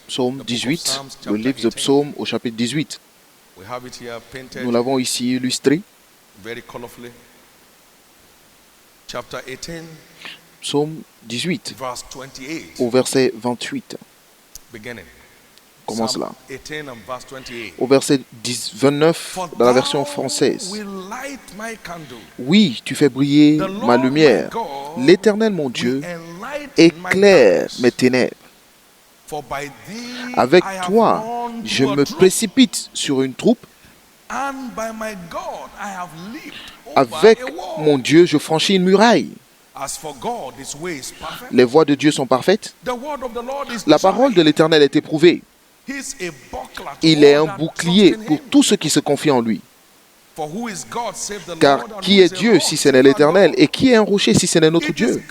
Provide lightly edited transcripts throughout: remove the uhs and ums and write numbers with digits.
Psaume 18, le livre de Psaume au chapitre 18. Nous l'avons ici illustré. Psaume 18, au verset 28. Comment cela? Au verset 29 dans la version française. Oui, tu fais briller ma lumière. L'Éternel, mon Dieu, éclaire mes ténèbres. Avec toi, je me précipite sur une troupe. Avec mon Dieu, je franchis une muraille. Les voies de Dieu sont parfaites. La parole de l'Éternel est éprouvée. Il est un bouclier pour tous ceux qui se confient en lui. Car qui est Dieu si ce n'est l'Éternel? Et qui est un rocher si ce n'est notre Dieu?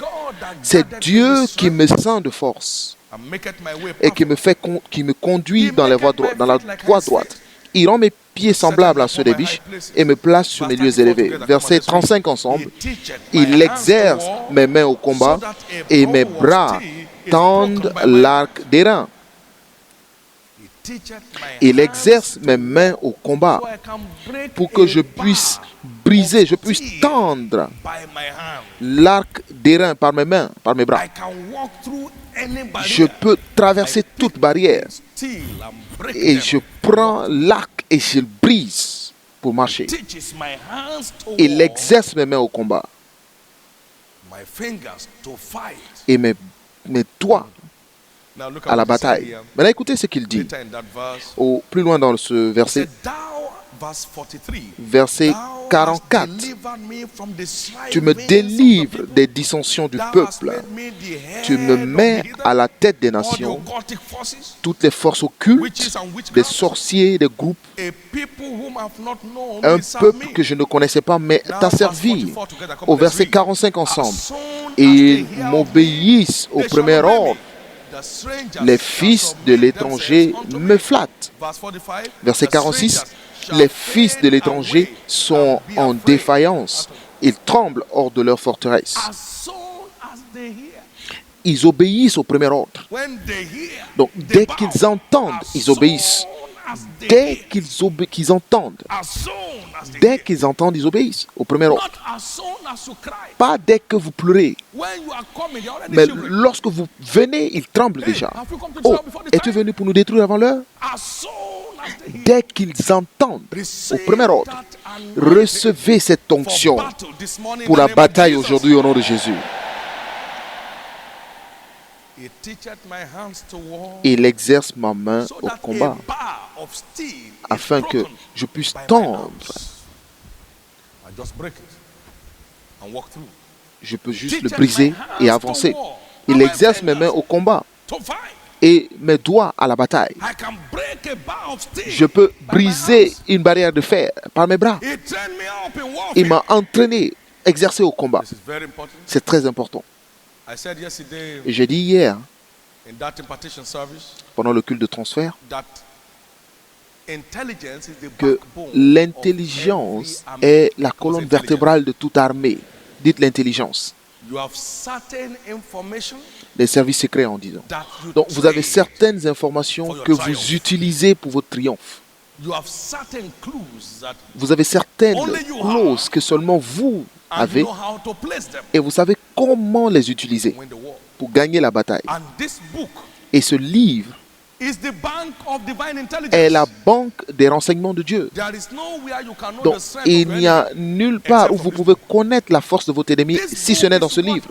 C'est Dieu qui me sent de force et qui me conduit dans la voie droite. Il rend mes pieds semblables à ceux des biches et me place sur mes lieux élevés. Verset 35 ensemble. Il exerce mes mains au combat et mes bras tendent l'arc d'airain. Il exerce mes mains au combat pour que je puisse briser, je puisse tendre l'arc d'airain par mes mains, par mes bras. Je peux traverser toute barrière et je prends l'arc et je le brise pour marcher. Il exerce mes mains au combat et mes doigts à la bataille. Maintenant, écoutez ce qu'il dit plus loin dans ce verset. Verset 44. Tu me délivres des dissensions du peuple. Tu me mets à la tête des nations. Toutes les forces occultes, des sorciers, des groupes. Un peuple que je ne connaissais pas, mais t'a servi. Au verset 45 ensemble. Ils m'obéissent au premier ordre. Les fils de l'étranger me flattent. Verset 46. Les fils de l'étranger sont en défaillance. Ils tremblent hors de leur forteresse. Ils obéissent au premier ordre. Donc, dès qu'ils entendent, ils obéissent. Dès qu'ils entendent, ils obéissent au premier ordre. Pas dès que vous pleurez. Mais lorsque vous venez, ils tremblent déjà. Oh, es-tu venu pour nous détruire avant l'heure? Dès qu'ils entendent au premier ordre, recevez cette onction pour la bataille aujourd'hui au nom de Jésus. Il exerce ma main au combat afin que je puisse tendre. Je peux juste le briser et avancer. Il exerce mes mains au combat et mes doigts à la bataille. Je peux briser une barrière de fer par mes bras. Il m'a entraîné, exercé au combat. C'est très important. Et j'ai dit hier, pendant le culte de transfert, que l'intelligence est la colonne vertébrale de toute armée. Dites l'intelligence. Les services secrets en disant. Donc vous avez certaines informations que vous utilisez pour votre triomphe. Vous avez certaines clauses que seulement vous avez et vous savez comment les utiliser pour gagner la bataille. Et ce livre est la banque des renseignements de Dieu. Donc, il n'y a nulle part où vous pouvez connaître la force de votre ennemi si ce n'est dans ce livre.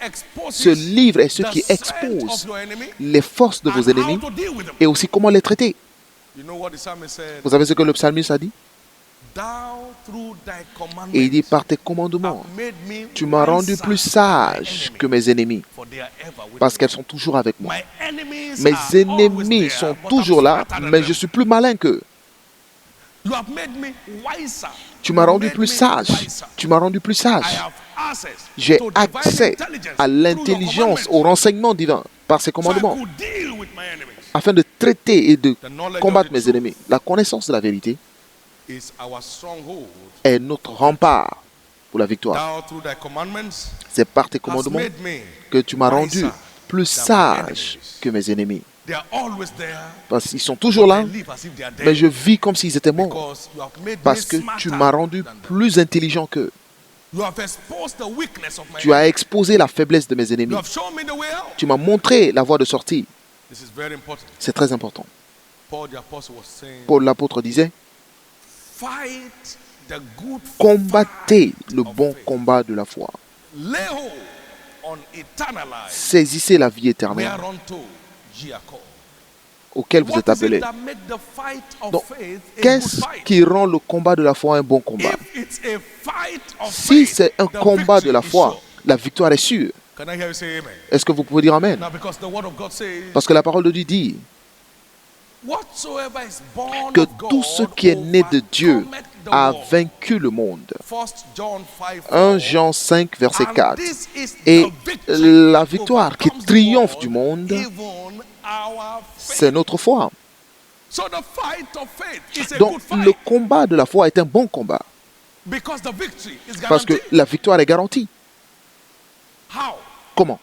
Ce livre est ce qui expose les forces de vos ennemis et aussi comment les traiter. Vous savez ce que le psalmiste a dit? Et il dit, par tes commandements, tu m'as rendu plus sage que mes ennemis, parce qu'elles sont toujours avec moi. Mes ennemis sont toujours là, mais je suis plus malin qu'eux. Tu m'as rendu plus sage. Tu m'as rendu plus sage. J'ai accès à l'intelligence, au renseignement divin, par ces commandements, afin de traiter et de combattre mes ennemis. La connaissance de la vérité est notre rempart pour la victoire. C'est par tes commandements que tu m'as rendu plus sage que mes ennemis. Parce qu'ils sont toujours là, mais je vis comme s'ils étaient morts. Parce que tu m'as rendu plus intelligent qu'eux. Tu as exposé la faiblesse de mes ennemis. Tu m'as montré la voie de sortie. C'est très important. Paul l'apôtre disait, combattez le bon combat de la foi. Saisissez la vie éternelle auquel vous êtes appelés. Donc, qu'est-ce qui rend le combat de la foi un bon combat? Si c'est un combat de la foi, la victoire est sûre. Est-ce que vous pouvez dire Amen? Parce que la parole de Dieu dit que tout ce qui est né de Dieu a vaincu le monde. 1 Jean 5, verset 4. Et la victoire qui triomphe du monde, c'est notre foi. Donc, le combat de la foi est un bon combat. Parce que la victoire est garantie. Comment?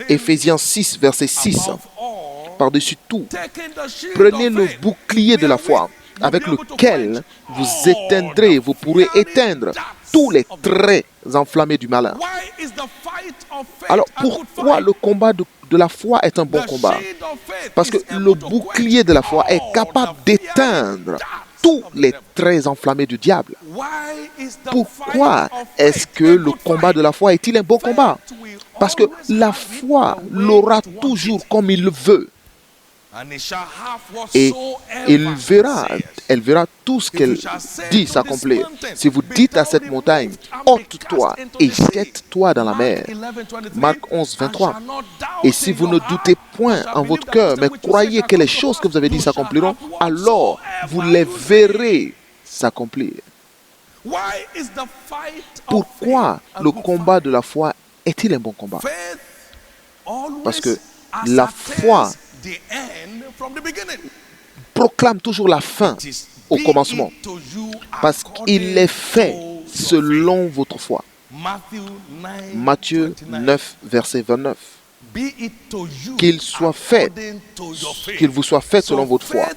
Éphésiens 6, verset 6. Par-dessus tout, prenez le bouclier de la foi, avec lequel vous éteindrez, vous pourrez éteindre tous les traits enflammés du malin. Alors, pourquoi le combat de la foi est un bon combat? Parce que le bouclier de la foi est capable d'éteindre tous les traits enflammés du diable. Pourquoi est-ce que le combat de la foi est-il un bon combat? Parce que la foi l'aura toujours comme il le veut. Et elle verra tout ce qu'elle dit s'accomplir. Si vous dites à cette montagne, ôte-toi et jette-toi dans la mer. Marc 11, 23. Et si vous ne doutez point en votre cœur, mais croyez que les choses que vous avez dit s'accompliront, alors vous les verrez s'accomplir. Pourquoi le combat de la foi est-il un bon combat? Parce que la foi proclame toujours la fin au commencement. Parce qu'il est fait selon votre foi. Matthieu 9, verset 29. Qu'il vous soit fait selon votre foi.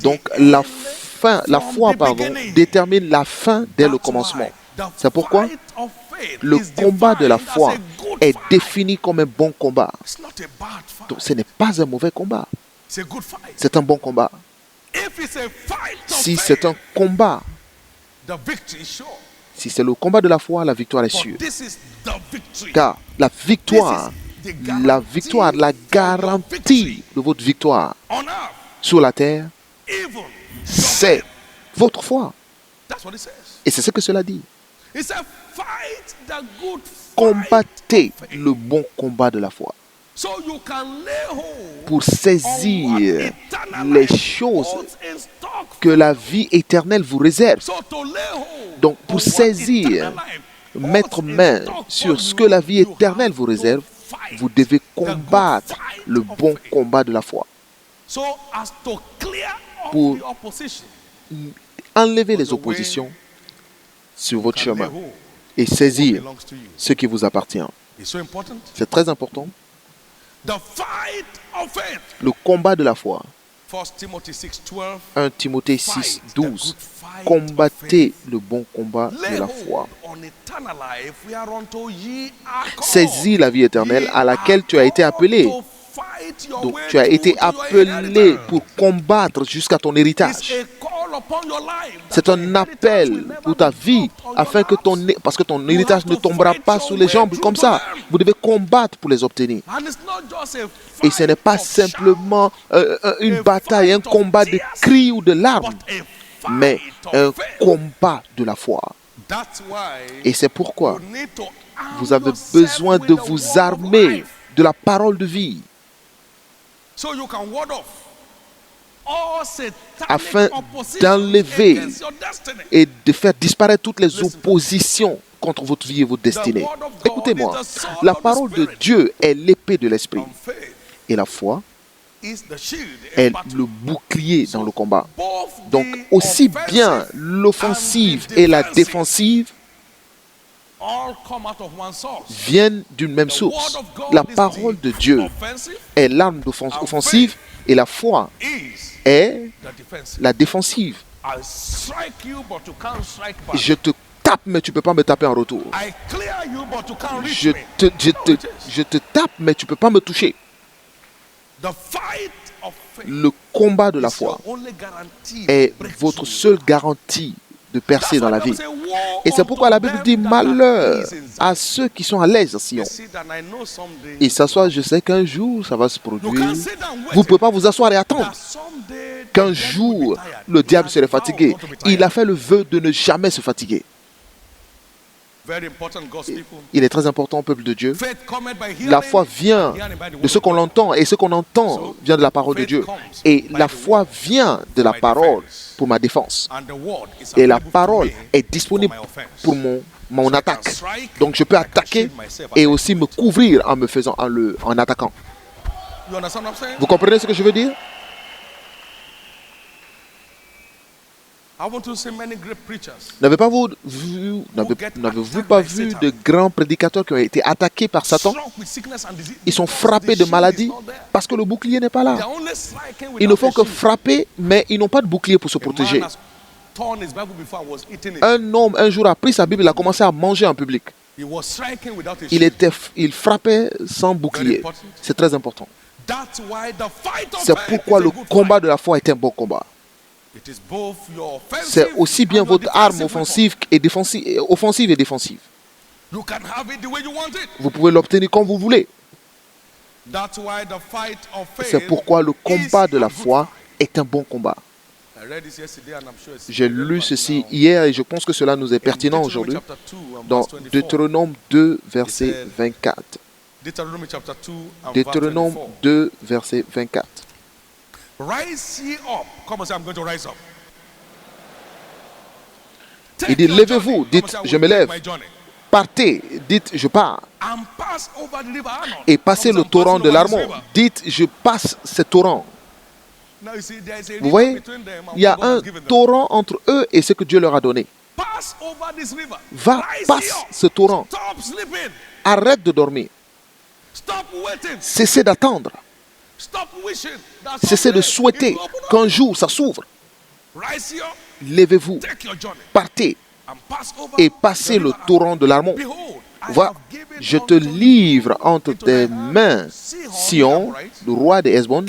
Donc la foi, détermine la fin dès le commencement. C'est pourquoi le combat de la foi est défini comme un bon combat. Donc, ce n'est pas un mauvais combat. C'est un bon combat. Si c'est un combat, si c'est le combat de la foi, la victoire est sûre. Car la victoire, la garantie de votre victoire sur la terre, c'est votre foi. Et c'est ce que cela dit. Combattez le bon combat de la foi pour saisir les choses que la vie éternelle vous réserve. Donc, pour saisir, mettre main sur ce que la vie éternelle vous réserve, vous devez combattre le bon combat de la foi pour enlever les oppositions sur votre chemin et saisir ce qui vous appartient. C'est très important. Le combat de la foi. 1 Timothée 6, 12. Combattez le bon combat de la foi. Saisis la vie éternelle à laquelle tu as été appelé. Donc tu as été appelé pour combattre jusqu'à ton héritage. C'est un appel pour ta vie afin que parce que ton héritage ne tombera pas sous les jambes comme ça. Vous devez combattre pour les obtenir. Et ce n'est pas simplement une bataille, un combat de cris ou de larmes, mais un combat de la foi. Et c'est pourquoi vous avez besoin de vous armer de la parole de vie afin d'enlever et de faire disparaître toutes les oppositions contre votre vie et votre destinée. Écoutez-moi, la parole de Dieu est l'épée de l'esprit et la foi est le bouclier dans le combat. Donc aussi bien l'offensive et la défensive viennent d'une même source. La parole de Dieu est l'arme offensive et la foi est la défensive. Je te tape, mais tu ne peux pas me taper en retour. Je te tape, mais tu ne peux pas me toucher. Le combat de la foi est votre seule garantie de percer dans la vie. Et c'est pourquoi la Bible dit malheur à ceux qui sont à l'aise à Sion. Et s'asseoir, je sais qu'un jour ça va se produire. Vous ne pouvez pas vous asseoir et attendre qu'un jour le diable serait fatigué. Il a fait le vœu de ne jamais se fatiguer. Il est très important au peuple de Dieu. La foi vient de ce qu'on entend, et ce qu'on entend vient de la parole de Dieu. Et la foi vient de la parole pour ma défense. Et la parole est disponible pour mon attaque. Donc je peux attaquer et aussi me couvrir en me faisant en attaquant. Vous comprenez ce que je veux dire? N'avez-vous pas vu de grands prédicateurs qui ont été attaqués par Satan? Ils sont frappés de maladies parce que le bouclier n'est pas là. Ils ne font que frapper, mais ils n'ont pas de bouclier pour se protéger. Un homme, un jour, a pris sa Bible, il a commencé à manger en public. Il frappait sans bouclier. C'est très important. C'est pourquoi le combat de la foi est un bon combat. C'est aussi bien votre arme offensive et défensive. Vous pouvez l'obtenir comme vous voulez. C'est pourquoi le combat de la foi est un bon combat. J'ai lu ceci hier et je pense que cela nous est pertinent aujourd'hui. Dans Deutéronome 2, verset 24. Deutéronome 2, verset 24. Rise ye up. Come on, say, I'm going to rise up. Il dit, levez-vous, dites, je me lève. Partez, dites, je pars. Et passez le torrent de l'Arnon. Dites, je passe ce torrent. Vous voyez, il y a un torrent entre eux et ce que Dieu leur a donné. Va, passe ce torrent. Arrête de dormir. Cessez d'attendre. Cessez de souhaiter qu'un jour ça s'ouvre. Levez-vous, partez et passez le torrent de l'Arnon. Voilà, je te livre entre tes mains Sion, le roi de Hesbon.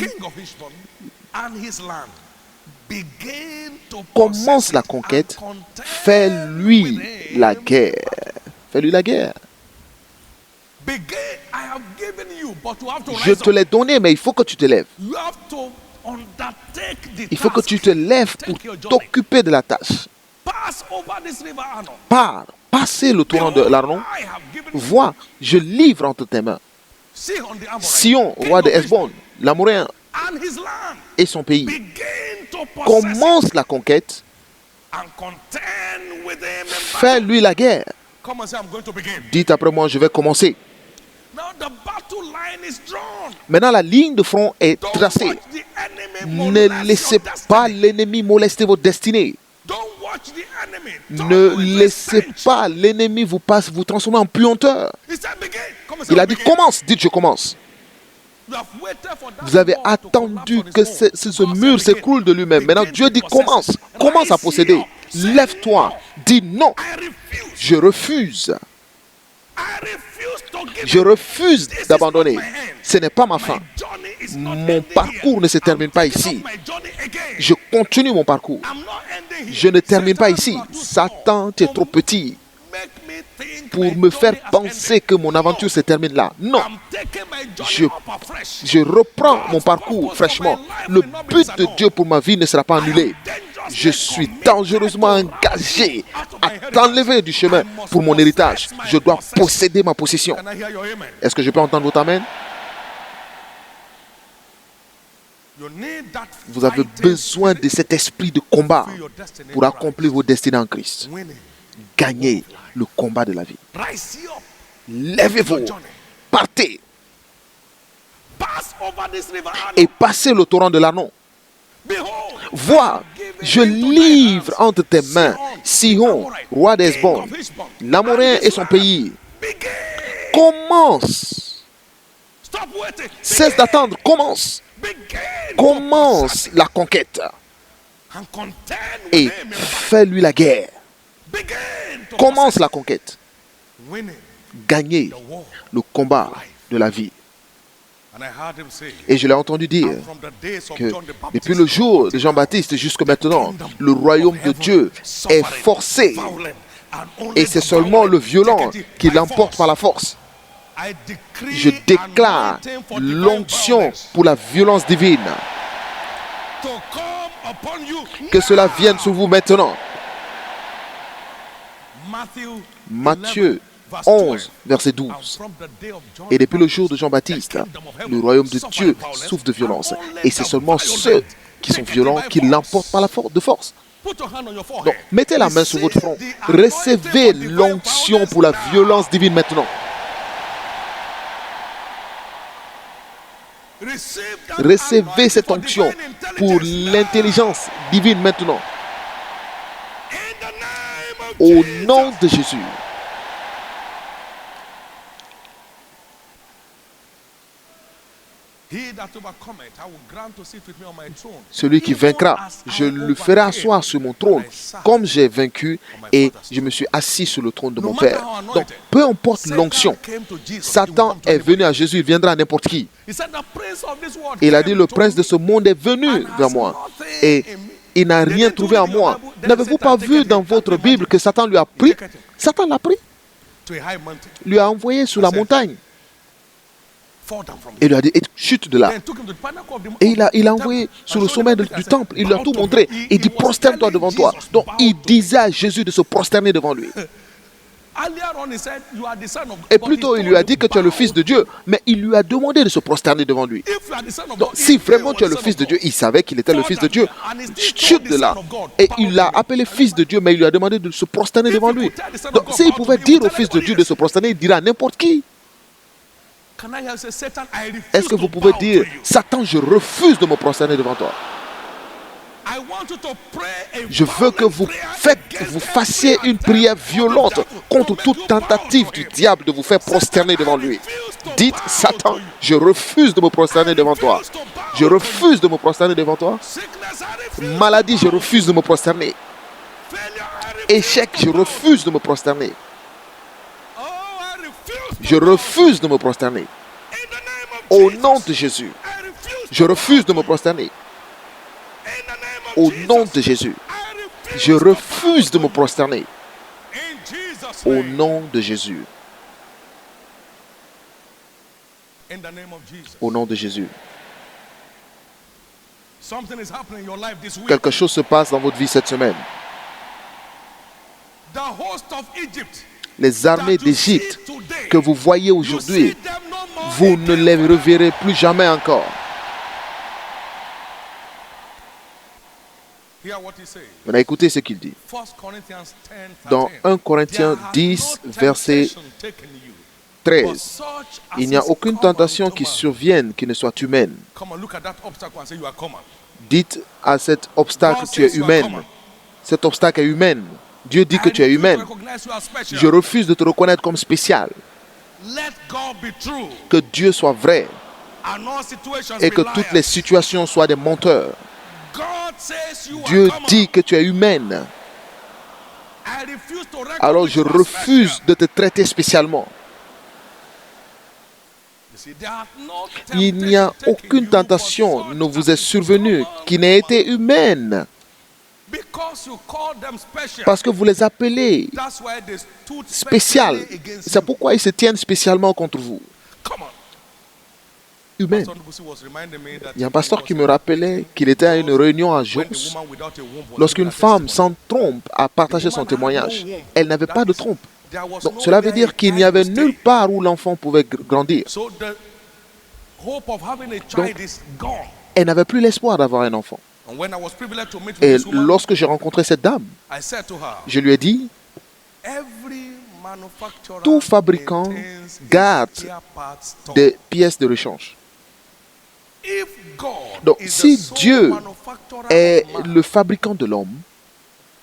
Commence la conquête, fais-lui la guerre. Fais-lui la guerre. Je te l'ai donné, mais il faut que tu te lèves. Il faut que tu te lèves pour t'occuper de la tâche. Pars, passez le torrent de l'Arnon. Vois, je livre entre tes mains Sion, roi de Hesbon, l'Amoréen, et son pays. Commence la conquête. Fais-lui la guerre. Dites après moi, je vais commencer. Maintenant, la ligne de front est tracée. Ne laissez pas l'ennemi molester votre destinée. Ne laissez pas l'ennemi vous transformer en puanteur. Il a dit commence, dites je commence. Vous avez attendu que ce mur s'écroule de lui-même. Maintenant Dieu dit commence, commence à posséder. Lève-toi, dis non, je refuse. Je refuse d'abandonner. Ce n'est pas ma fin. Mon parcours ne se termine pas ici. Je continue mon parcours. Je ne termine pas ici. Satan, tu es trop petit pour me faire penser que mon aventure se termine là. Non. Je reprends mon parcours fraîchement. Le but de Dieu pour ma vie ne sera pas annulé. Je suis dangereusement engagé à t'enlever du chemin pour mon héritage. Je dois posséder ma possession. Est-ce que je peux entendre votre amen? Vous avez besoin de cet esprit de combat pour accomplir vos destinées en Christ. Gagnez le combat de la vie. Lèvez-vous, partez et passez le torrent de l'Arnon. Vois, je livre entre tes mains Sihon, roi d'Hesbon, l'Amoréen et son pays. Commence. Cesse d'attendre, commence. Commence la conquête. Et fais-lui la guerre. Commence la conquête. Gagner le combat de la vie. Et je l'ai entendu dire que depuis le jour de Jean-Baptiste jusqu'à maintenant, le royaume de Dieu est forcé. Et c'est seulement le violent qui l'emporte par la force. Je déclare l'onction pour la violence divine. Que cela vienne sur vous maintenant. Matthieu 11, verset 12. Et depuis le jour de Jean-Baptiste, le royaume de Dieu souffre de violence. Et c'est seulement ceux qui sont violents qui l'emportent par la force de force. Donc, mettez la main sur votre front. Recevez l'onction pour la violence divine maintenant. Recevez cette onction pour l'intelligence divine maintenant. Au nom de Jésus. Celui qui vaincra, je le ferai asseoir sur mon trône, comme j'ai vaincu et je me suis assis sur le trône de mon Père. Donc, peu importe l'onction, Satan est venu à Jésus, il viendra à n'importe qui. Il a dit, le prince de ce monde est venu vers moi et il n'a rien trouvé en moi. N'avez-vous pas vu dans votre Bible que Satan lui a pris? Satan l'a pris, lui a envoyé sur la montagne. Et il lui a dit, chute de là. Et il a envoyé sur le sommet du temple. Il lui a tout montré. Il dit, prosterne-toi devant toi. Donc il disait à Jésus de se prosterner devant lui. Et plus tôt, il lui a dit que tu es le Fils de Dieu. Mais il lui a demandé de se prosterner devant lui. Donc si vraiment tu es le Fils de Dieu, il savait qu'il était le Fils de Dieu. Chute de là. Et il l'a appelé Fils de Dieu, mais il lui a demandé de se prosterner devant lui. Donc s'il pouvait dire au Fils de Dieu de se prosterner, il dirait à n'importe qui. Est-ce que vous pouvez dire, Satan, je refuse de me prosterner devant toi. Je veux que vous fassiez une prière violente contre toute tentative du diable de vous faire prosterner devant lui. Dites, Satan, je refuse de me prosterner devant toi. Je refuse de me prosterner devant toi. Maladie, je refuse de me prosterner. Échec, je refuse de me prosterner. Je refuse de me prosterner. Au nom de Jésus. Je refuse de me prosterner. Au nom de Jésus. Je refuse de me prosterner. Au nom de Jésus. Au nom de Jésus. Quelque chose se passe dans votre vie cette semaine. Les armées d'Égypte que vous voyez aujourd'hui, vous ne les reverrez plus jamais encore. Maintenant, écoutez ce qu'il dit. Dans 1 Corinthiens 10, verset 13, il n'y a aucune tentation qui survienne qui ne soit humaine. Dites à cet obstacle, tu es humaine. Cet obstacle est humain. Dieu dit que tu es humaine. Je refuse de te reconnaître comme spécial. Que Dieu soit vrai et que toutes les situations soient des menteurs. Dieu dit que tu es humaine. Alors je refuse de te traiter spécialement. Il n'y a aucune tentation ne vous est survenue qui n'ait été humaine. Parce que vous les appelez spéciales. C'est pourquoi ils se tiennent spécialement contre vous. Humaine. Il y a un pasteur qui me rappelait qu'il était à une réunion à Jos. Lorsqu'une femme sans trompe a partagé son témoignage, elle n'avait pas de trompe. Donc, cela veut dire qu'il n'y avait nulle part où l'enfant pouvait grandir. Donc, elle n'avait plus l'espoir d'avoir un enfant. Et lorsque j'ai rencontré cette dame, je lui ai dit, tout fabricant garde des pièces de rechange. Donc, si Dieu est le fabricant de l'homme,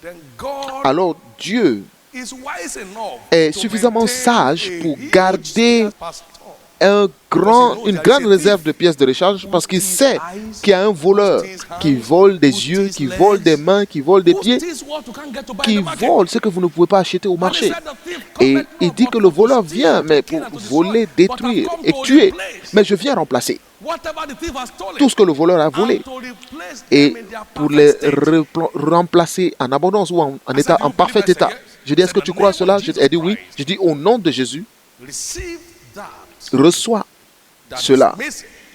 then God alors Dieu is wise enough est to suffisamment maintain sage a pour huge garder spare store. une grande réserve de pièces de rechange parce qu'il sait qu'il y a un voleur qui vole des yeux, qui vole des mains, qui vole des pieds, qui vole ce que vous ne pouvez pas acheter au marché. Et il dit que le voleur vient, mais pour voler, détruire et tuer. Mais je viens remplacer tout ce que le voleur a volé et pour les remplacer en abondance ou en état, en parfait état. Je dis, est-ce que tu crois à cela? Elle dit oui. Je dis, au nom de Jésus, reçois cela.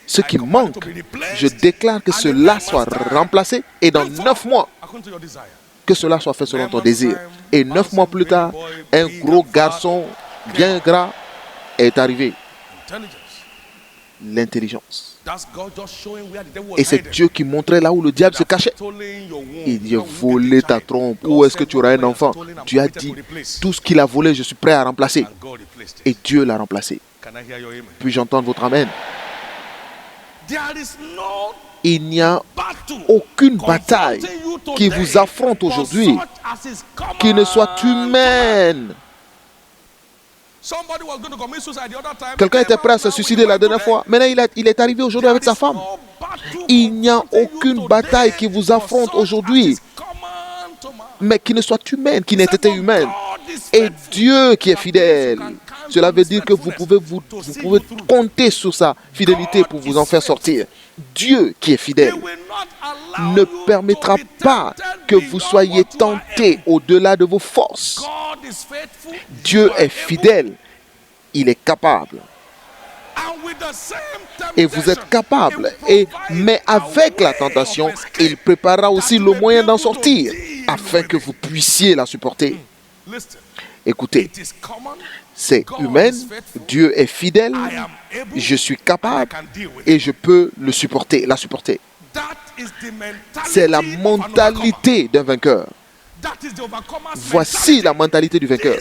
Ce qui manque, je déclare que cela soit remplacé et dans 9 mois, que cela soit fait selon ton désir. Et 9 mois plus tard, un gros garçon bien gras est arrivé. L'intelligence. Et c'est Dieu qui montrait là où le diable se cachait. Il dit, volé ta trompe. Où est-ce que tu auras un enfant? Dieu a dit, tout ce qu'il a volé, je suis prêt à remplacer. Et Dieu l'a remplacé. Puis-je entendre votre amen? Il n'y a aucune bataille qui vous affronte aujourd'hui qui ne soit humaine. Quelqu'un était prêt à se suicider la dernière fois. Maintenant, il est arrivé aujourd'hui avec sa femme. Il n'y a aucune bataille qui vous affronte aujourd'hui, mais qui ne soit humaine, qui n'ait été humaine. Et Dieu qui est fidèle, cela veut dire que vous pouvez compter sur sa fidélité pour vous en faire sortir. Dieu qui est fidèle ne permettra pas que vous soyez tentés au-delà de vos forces. Dieu est fidèle, il est capable. Et vous êtes capable. Mais avec la tentation, il préparera aussi le moyen d'en sortir afin que vous puissiez la supporter. Écoutez, c'est humain, Dieu est fidèle, je suis capable et je peux le supporter, la supporter. C'est la mentalité d'un vainqueur. Voici la mentalité du vainqueur.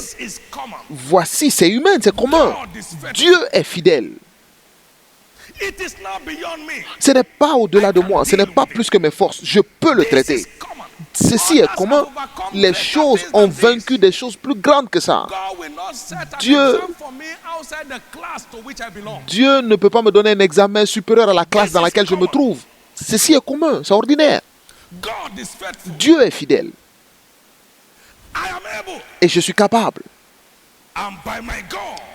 Voici, c'est humain, c'est commun. Dieu est fidèle. Ce n'est pas au-delà de moi, ce n'est pas plus que mes forces. Je peux le traiter. Ceci est commun. Les choses ont vaincu des choses plus grandes que ça. Dieu ne peut pas me donner un examen supérieur à la classe dans laquelle je me trouve. Ceci est commun, c'est ordinaire. Dieu est fidèle. Et je suis capable.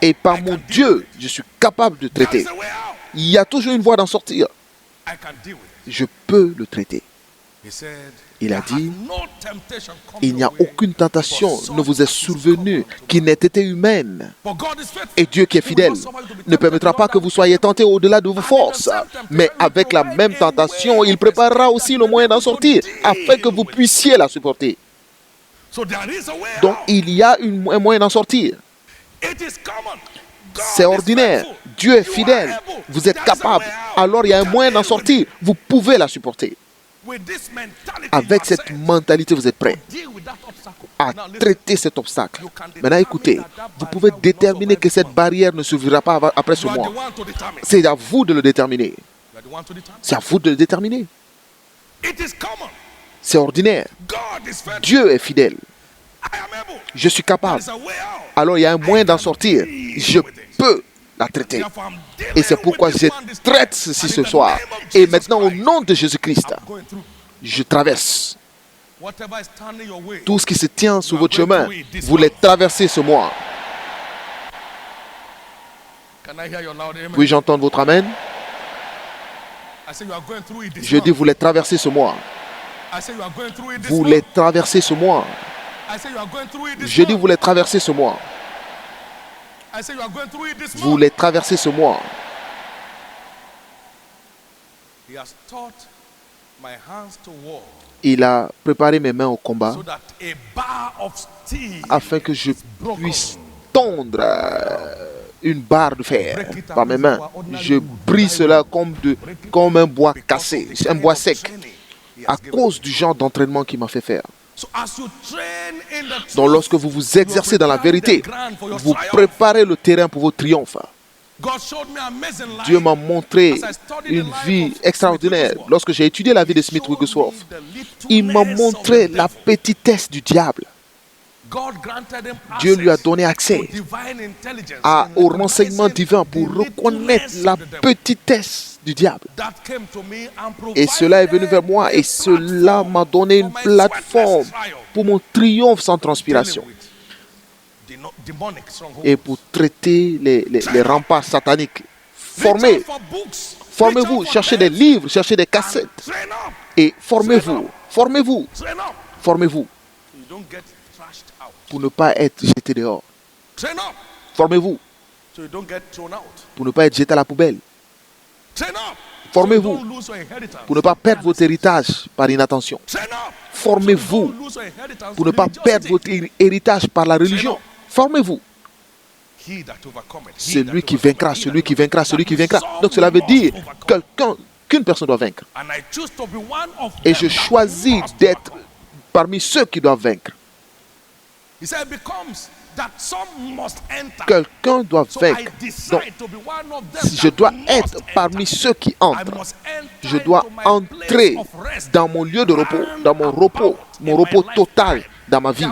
Et par mon Dieu, je suis capable de traiter. Il y a toujours une voie d'en sortir. Je peux le traiter. Il a dit, il n'y a aucune tentation ne vous est survenue qui n'ait été humaine. Et Dieu qui est fidèle ne permettra pas que vous soyez tentés au-delà de vos forces. Mais avec la même tentation, il préparera aussi le moyen d'en sortir afin que vous puissiez la supporter. Donc il y a un moyen d'en sortir. C'est ordinaire. Dieu est fidèle. Vous êtes capable. Alors il y a un moyen d'en sortir. Vous pouvez la supporter. Avec cette mentalité, vous êtes prêt à traiter cet obstacle. Maintenant, écoutez, vous pouvez déterminer que cette barrière ne survivra pas après ce mois. C'est à vous de le déterminer. C'est à vous de le déterminer. C'est ordinaire. Dieu est fidèle. Je suis capable. Alors il y a un moyen d'en sortir. Je peux la traiter. Et c'est pourquoi je traite ceci ce soir. Et maintenant, au nom de Jésus-Christ, je traverse. Tout ce qui se tient sur votre chemin, vous les traversez ce mois. Puis-je entendre votre amen? Je dis, vous les traversez ce mois. Vous les traversez ce mois. Je dis, vous les traversez ce mois. Vous les traversez ce mois. Il a préparé mes mains au combat afin que je puisse tondre une barre de fer par mes mains. Je brise cela comme un bois cassé, un bois sec, à cause du genre d'entraînement qu'il m'a fait faire. Donc lorsque vous vous exercez dans la vérité, vous préparez le terrain pour vos triomphes. Dieu m'a montré une vie extraordinaire. Lorsque j'ai étudié la vie de Smith Wigglesworth, il m'a montré la petitesse du diable. Dieu lui a donné accès au renseignement divin pour reconnaître la petitesse du diable. Et cela est venu vers moi et cela m'a donné une plateforme pour mon triomphe sans transpiration et pour traiter les remparts sataniques. Formez-vous, cherchez des livres, cherchez des cassettes et formez-vous pour ne pas être jeté dehors. Formez-vous pour ne pas être jeté à la poubelle. Formez-vous pour ne pas perdre votre héritage par inattention. Formez-vous pour ne pas perdre votre héritage par la religion. Formez-vous. Celui qui vaincra, celui qui vaincra, celui qui vaincra. Donc cela veut dire qu'une personne doit vaincre. Et je choisis d'être parmi ceux qui doivent vaincre. Quelqu'un doit vaincre. Donc, je dois être parmi ceux qui entrent. Je dois entrer dans mon lieu de repos, dans mon repos total dans ma vie.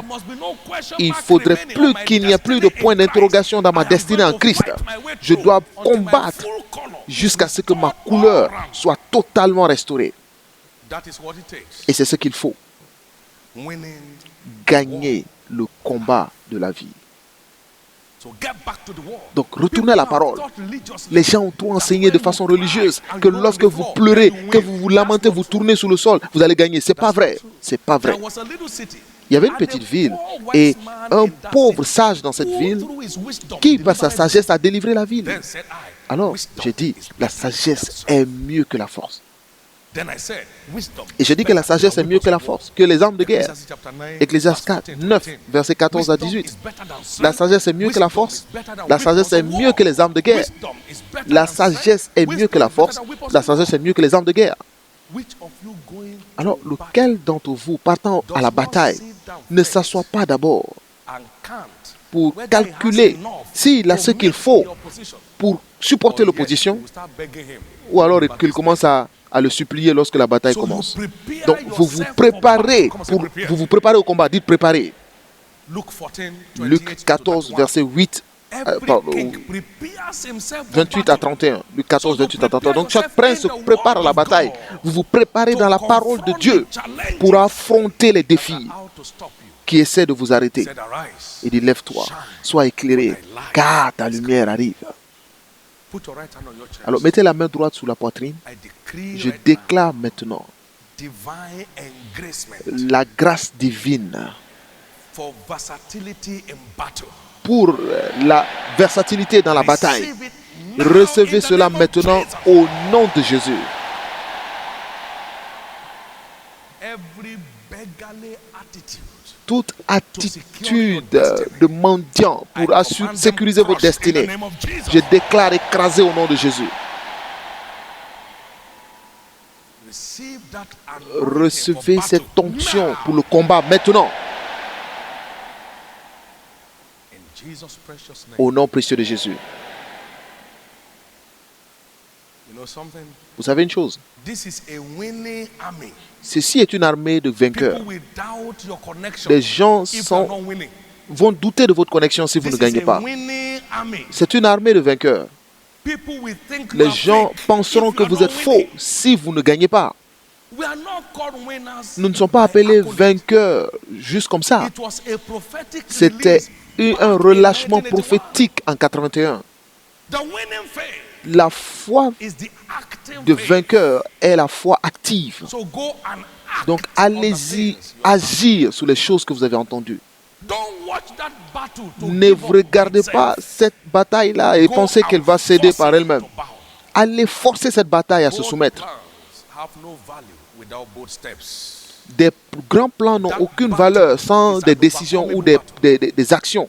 Il ne faudrait plus qu'il n'y ait plus de point d'interrogation dans ma destinée en Christ. Je dois combattre jusqu'à ce que ma couleur soit totalement restaurée. Et c'est ce qu'il faut. Gagner le combat de la vie. Donc, retournez à la parole. Les gens ont tout enseigné de façon religieuse, que lorsque vous pleurez, que vous vous lamentez, vous tournez sur le sol, vous allez gagner. C'est pas vrai. C'est pas vrai. Il y avait une petite ville et un pauvre sage dans cette ville qui, par sa sagesse, a délivré la ville. Alors, j'ai dit, la sagesse est mieux que la force. Et j'ai dit que la sagesse est mieux que la force, que les armes de guerre. Ecclésiaste 4, 9, versets 14 à 18. La sagesse est mieux que la force. La sagesse est mieux que les armes de guerre. La sagesse est mieux que la force. La sagesse est mieux que les armes de guerre. Alors, lequel d'entre vous, partant à la bataille, ne s'assoit pas d'abord pour calculer s'il a ce qu'il faut pour supporter l'opposition, ou alors qu'il commence à le supplier lorsque la bataille commence. Donc, vous vous préparez au combat. Dites préparer. Luc 14, verset 28 à 31. Luc 14, 28 à 31. Donc, chaque prince se prépare à la bataille. Vous vous préparez dans la parole de Dieu pour affronter les défis qui essaient de vous arrêter. Il dit, lève-toi, sois éclairé, car ta lumière arrive. Alors, mettez la main droite sur la poitrine. Je déclare maintenant la grâce divine pour la versatilité dans la bataille. Recevez cela maintenant au nom de Jésus. Toute attitude de mendiant pour sécuriser votre destinée, je déclare écrasé au nom de Jésus. Recevez cette onction pour le combat maintenant. Au nom précieux de Jésus. Vous savez une chose? Ceci est une armée de vainqueurs. Les gens vont douter de votre connexion si vous ne gagnez pas. C'est une armée de vainqueurs. Les gens penseront que vous êtes faux si vous ne gagnez pas. Nous ne sommes pas appelés vainqueurs juste comme ça. C'était un relâchement prophétique en 81. La foi de vainqueur est la foi active. Donc allez-y agir sur les choses que vous avez entendues. Ne regardez pas cette bataille-là et pensez qu'elle va céder par elle-même. Allez forcer cette bataille à se soumettre. Des grands plans n'ont aucune valeur sans des décisions ou des actions.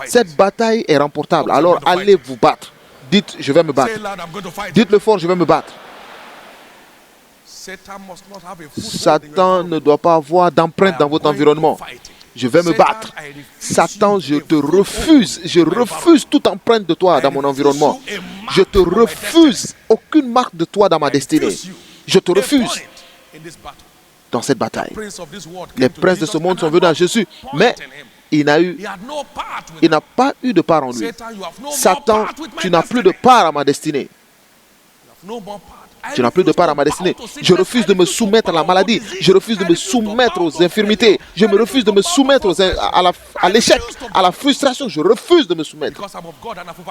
Cette bataille est remportable. Alors allez vous battre. Dites, je vais me battre. Dites-le fort, je vais me battre. Satan ne doit pas avoir d'empreinte dans votre environnement. Je vais me battre. Satan, je te refuse. Je refuse toute empreinte de toi dans mon environnement. Je te refuse aucune marque de toi dans ma destinée. Je te refuse dans cette bataille. Les princes de ce monde sont venus à Jésus, mais il n'a pas eu de part en lui. Satan, tu n'as plus de part à ma destinée. Tu n'as plus de part à ma destinée. Je refuse de me soumettre à la maladie. Je refuse de me soumettre aux infirmités. Je me refuse de me soumettre à l'échec, à la frustration. Je refuse de me soumettre.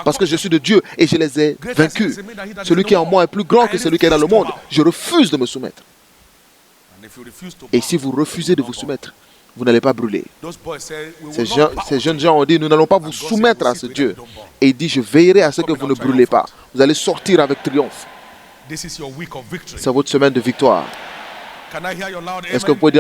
Parce que je suis de Dieu et je les ai vaincus. Celui qui est en moi est plus grand que celui qui est dans le monde. Je refuse de me soumettre. Et si vous refusez de vous soumettre, vous n'allez pas brûler. Ces jeunes gens ont dit, nous n'allons pas vous soumettre à ce Dieu. Et il dit, je veillerai à ce que vous ne brûlez pas. Vous allez sortir avec triomphe. C'est votre semaine de victoire. Est-ce que vous pouvez dire